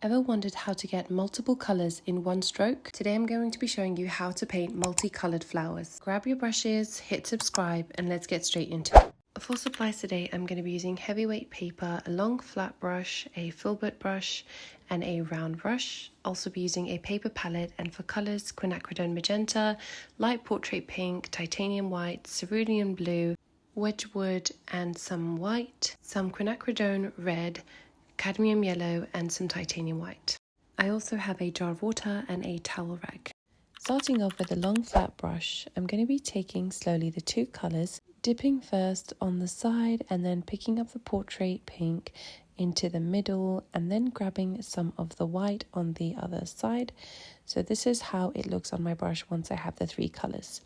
Ever wondered how to get multiple colours in one stroke? Today I'm going to be showing you how to paint multicoloured flowers. Grab your brushes, hit subscribe, and let's get straight into it. For supplies today, I'm going to be using heavyweight paper, a long flat brush, a filbert brush, and a round brush. Also be using a paper palette, and for colours, Quinacridone magenta, light portrait pink, titanium white, cerulean blue, wedge wood, and some white, some Quinacridone red, cadmium yellow, and some titanium white. I also have a jar of water and a towel rag. Starting off with a long flat brush, I'm going to be taking slowly the two colours, dipping first on the side and then picking up the portrait pink into the middle and then grabbing some of the white on the other side. So this is how it looks on my brush once I have the three colours.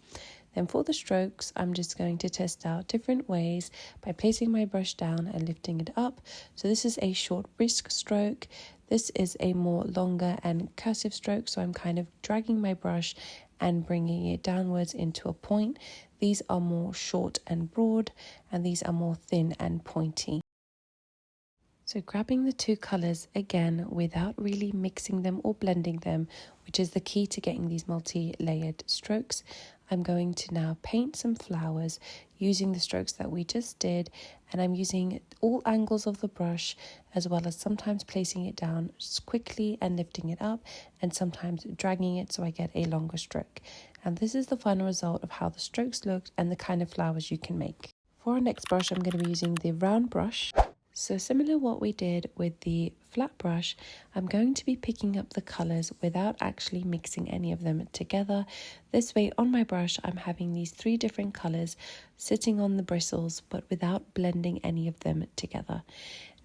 Then for the strokes, I'm just going to test out different ways by placing my brush down and lifting it up. So this is a short brisk stroke. This is a more longer and cursive stroke. So I'm kind of dragging my brush and bringing it downwards into a point. These are more short and broad, and these are more thin and pointy. So grabbing the two colours again without really mixing them or blending them, which is the key to getting these multi-layered strokes, I'm going to now paint some flowers using the strokes that we just did, and I'm using all angles of the brush as well as sometimes placing it down quickly and lifting it up, and sometimes dragging it so I get a longer stroke. And this is the final result of how the strokes look and the kind of flowers you can make. For our next brush, I'm going to be using the round brush. So similar what we did with the flat brush, I'm going to be picking up the colours without actually mixing any of them together. This way on my brush, I'm having these three different colours sitting on the bristles, but without blending any of them together.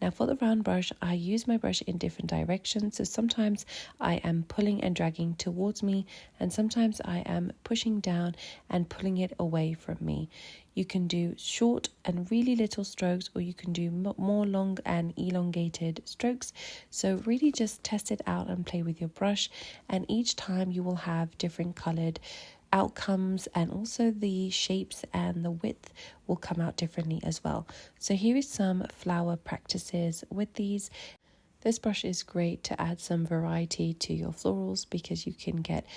Now for the round brush, I use my brush in different directions. So sometimes I am pulling and dragging towards me, and sometimes I am pushing down and pulling it away from me. You can do short and really little strokes, or you can do more long and elongated strokes. So really just test it out and play with your brush, and each time you will have different coloured outcomes, and also the shapes and the width will come out differently as well. So here is some flower practices with these. This brush is great to add some variety to your florals because you can get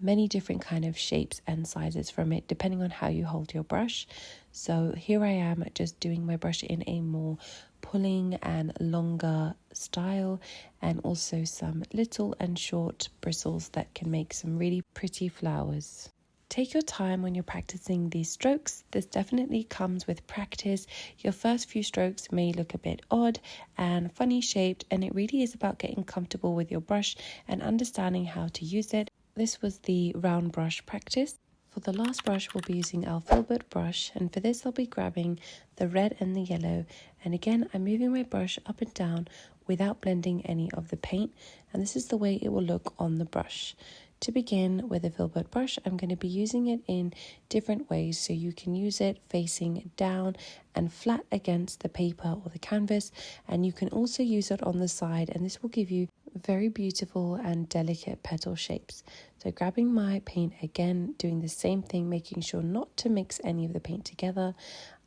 many different kind of shapes and sizes from it depending on how you hold your brush. So here I am just doing my brush in a more pulling and longer style, and also some little and short bristles that can make some really pretty flowers. Take your time when you're practicing these strokes. This definitely comes with practice. Your first few strokes may look a bit odd and funny shaped, and it really is about getting comfortable with your brush and understanding how to use it. This was the round brush practice. For the last brush, we'll be using our filbert brush, and for this I'll be grabbing the red and the yellow, and again I'm moving my brush up and down without blending any of the paint, and this is the way it will look on the brush. To begin with a filbert brush, I'm going to be using it in different ways, so you can use it facing down and flat against the paper or the canvas, and you can also use it on the side, and this will give you very beautiful and delicate petal shapes. So grabbing my paint again, doing the same thing, making sure not to mix any of the paint together.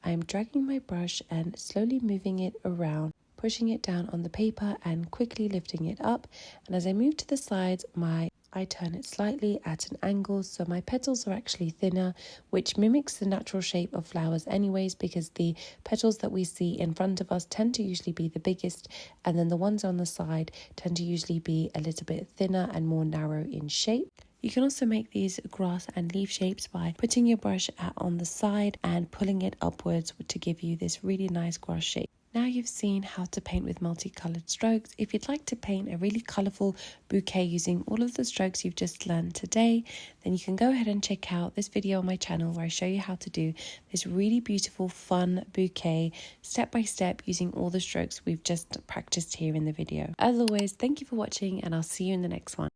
I'm dragging my brush and slowly moving it around, pushing it down on the paper and quickly lifting it up. And as I move to the sides, I turn it slightly at an angle so my petals are actually thinner, which mimics the natural shape of flowers anyways, because the petals that we see in front of us tend to usually be the biggest, and then the ones on the side tend to usually be a little bit thinner and more narrow in shape. You can also make these grass and leaf shapes by putting your brush on the side and pulling it upwards to give you this really nice grass shape. Now you've seen how to paint with multicolored strokes. If you'd like to paint a really colourful bouquet using all of the strokes you've just learned today, then you can go ahead and check out this video on my channel where I show you how to do this really beautiful, fun bouquet step by step using all the strokes we've just practiced here in the video. As always, thank you for watching, and I'll see you in the next one.